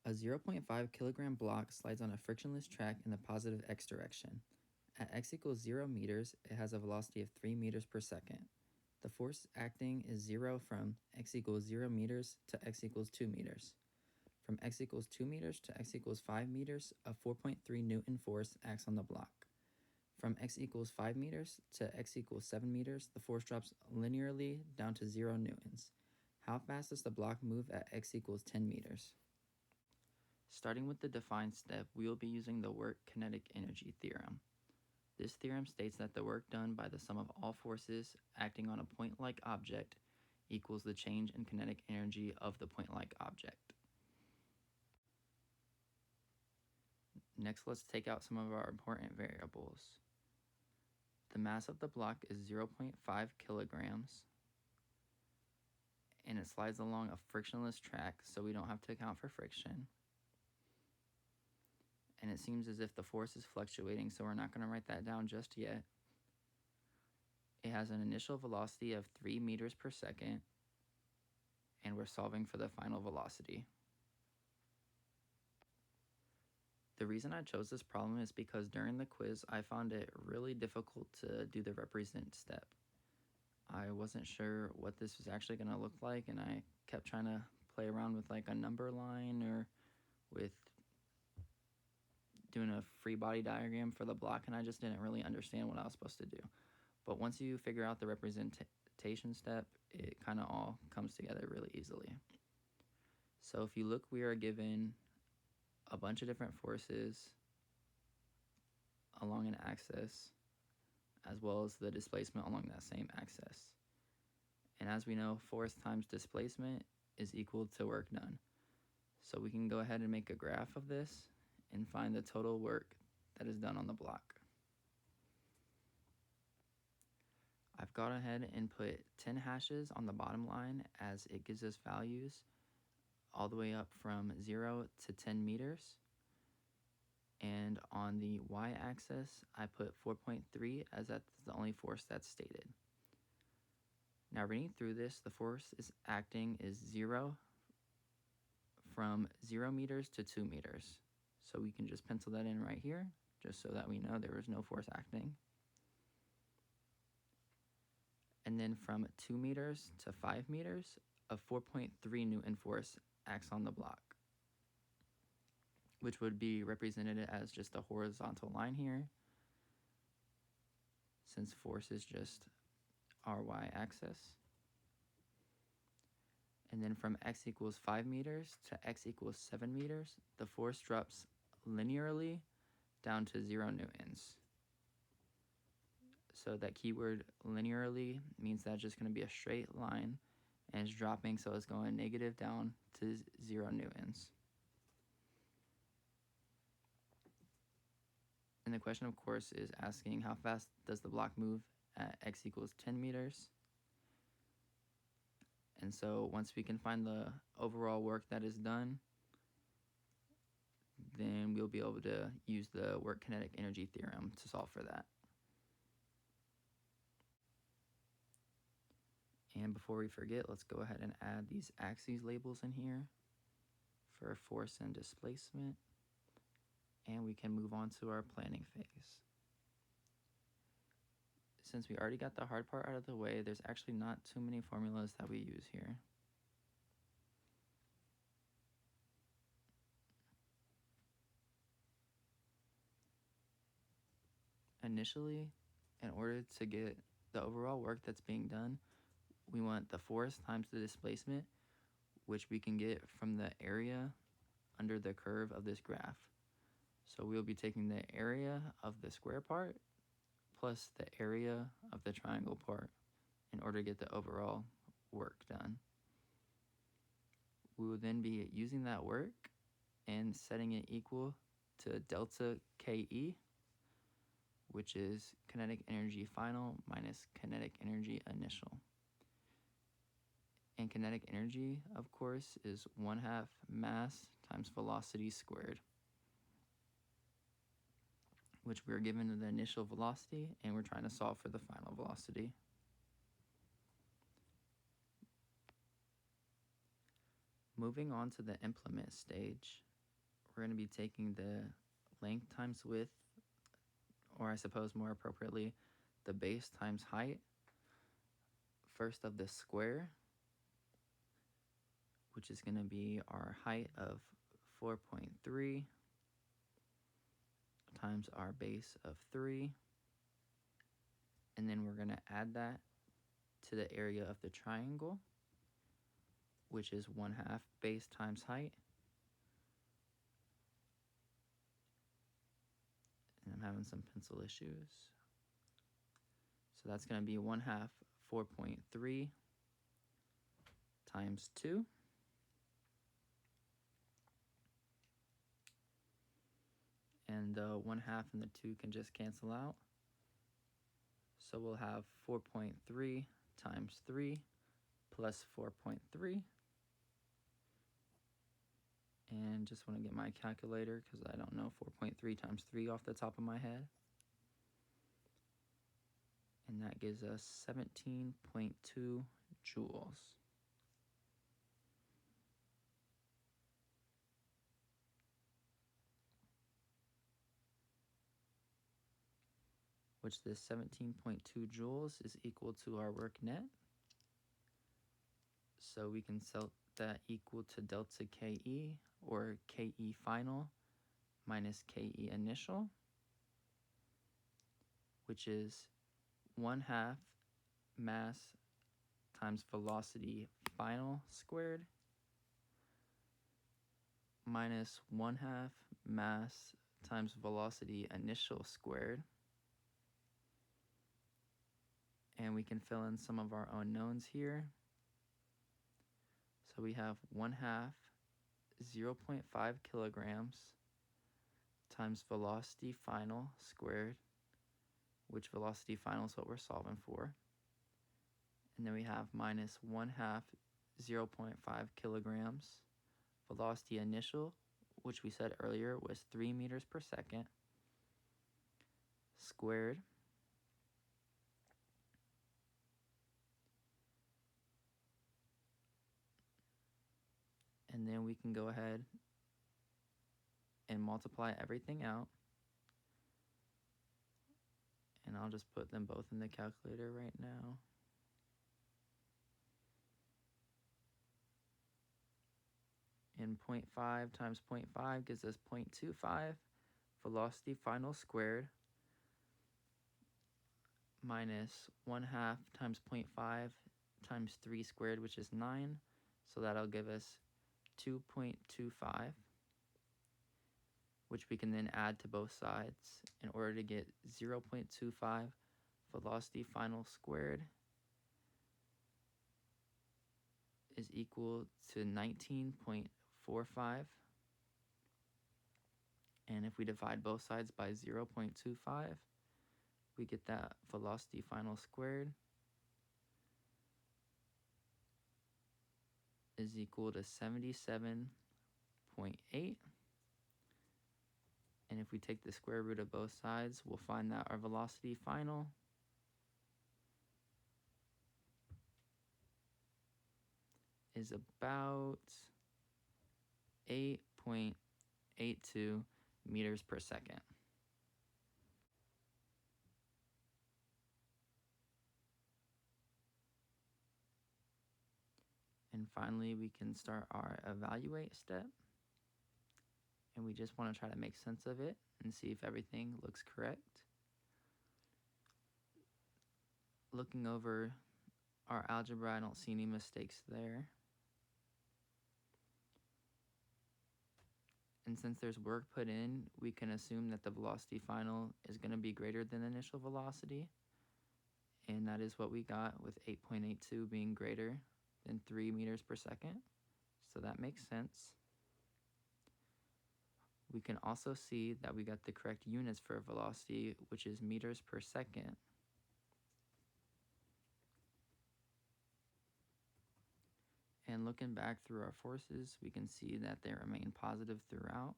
A 0.5 kilogram block slides on a frictionless track in the positive x direction. At x equals 0 meters, it has a velocity of 3 meters per second. The force acting is 0 from x equals 0 meters to x equals 2 meters. From x equals 2 meters to x equals 5 meters, a 4.3 Newton force acts on the block. From x equals 5 meters to x equals 7 meters, the force drops linearly down to 0 newtons. How fast does the block move at x equals 10 meters? Starting with the defined step, we will be using the work kinetic energy theorem. This theorem states that the work done by the sum of all forces acting on a point-like object equals the change in kinetic energy of the point-like object. Next, let's take out some of our important variables. The mass of the block is 0.5 kilograms, and it slides along a frictionless track, so we don't have to account for friction. And it seems as if the force is fluctuating, so we're not going to write that down just yet. It has an initial velocity of 3 meters per second, and we're solving for the final velocity. The reason I chose this problem is because during the quiz, I found it really difficult to do the represent step. I wasn't sure what this was actually going to look like, and I kept trying to play around with like a number line or with doing a free body diagram for the block, and I just didn't really understand what I was supposed to do. But once you figure out the representation step, it kind of all comes together really easily. So if you look, we are given a bunch of different forces along an axis, as well as the displacement along that same axis. And as we know, force times displacement is equal to work done. So we can go ahead and make a graph of this and find the total work that is done on the block. I've gone ahead and put 10 hashes on the bottom line as it gives us values all the way up from 0 to 10 meters. And on the y-axis, I put 4.3 as that's the only force that's stated. Now reading through this, the force acting is 0 from 0 meters to 2 meters. So we can just pencil that in right here, just so that we know there is no force acting. And then from 2 meters to 5 meters, a 4.3 Newton force acts on the block, which would be represented as just a horizontal line here, since force is just our y-axis. And then from x equals 5 meters to x equals 7 meters, the force drops linearly down to 0 newtons. So that keyword linearly means that's just going to be a straight line, and it's dropping, so it's going negative down to 0 newtons. And the question, of course, is asking how fast does the block move at x equals 10 meters. And so once we can find the overall work that is done, then we'll be able to use the work kinetic energy theorem to solve for that. And before we forget, let's go ahead and add these axes labels in here for force and displacement. And we can move on to our planning phase. Since we already got the hard part out of the way, there's actually not too many formulas that we use here. Initially, in order to get the overall work that's being done, we want the force times the displacement, which we can get from the area under the curve of this graph. So we'll be taking the area of the square part plus the area of the triangle part in order to get the overall work done. We will then be using that work and setting it equal to delta KE, which is kinetic energy final minus kinetic energy initial. And kinetic energy, of course, is 1/2 mass times velocity squared, which we're given the initial velocity, and we're trying to solve for the final velocity. Moving on to the implement stage, we're going to be taking the length times width, or I suppose more appropriately, the base times height, first of the square, which is going to be our height of 4.3 times our base of 3, and then we're going to add that to the area of the triangle, which is 1/2 base times height. And I'm having some pencil issues. So that's going to be 1/2 4.3 times 2. And the 1/2 and the 2 can just cancel out. So we'll have 4.3 times 3 plus 4.3. And just want to get my calculator because I don't know 4.3 times 3 off the top of my head. And that gives us 17.2 joules. Which this 17.2 joules is equal to our work net. So we can set that equal to delta KE, or KE final minus KE initial, which is 1/2 mass times velocity final squared minus 1/2 mass times velocity initial squared. And we can fill in some of our unknowns here. So we have 1/2 0.5 kilograms times velocity final squared, which velocity final is what we're solving for. And then we have minus 1/2 0.5 kilograms velocity initial, which we said earlier was 3 meters per second, squared. And then we can go ahead and multiply everything out. And I'll just put them both in the calculator right now. And 0.5 times 0.5 gives us 0.25 velocity final squared minus 1/2 times 0.5 times 3 squared, which is 9. So that'll give us 2.25, which we can then add to both sides in order to get 0.25 velocity final squared is equal to 19.45. And if we divide both sides by 0.25, we get that velocity final squared is equal to 77.8. And if we take the square root of both sides, we'll find that our velocity final is about 8.82 meters per second. And finally, we can start our evaluate step. And we just want to try to make sense of it and see if everything looks correct. Looking over our algebra, I don't see any mistakes there. And since there's work put in, we can assume that the velocity final is going to be greater than the initial velocity. And that is what we got, with 8.82 being greater than 3 meters per second. So that makes sense. We can also see that we got the correct units for velocity, which is meters per second. And looking back through our forces, we can see that they remain positive throughout.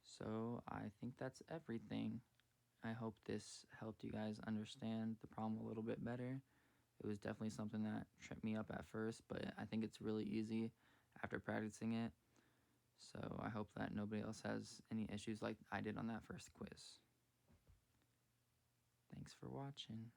So I think that's everything. I hope this helped you guys understand the problem a little bit better. It was definitely something that tripped me up at first, but I think it's really easy after practicing it. So I hope that nobody else has any issues like I did on that first quiz. Thanks for watching.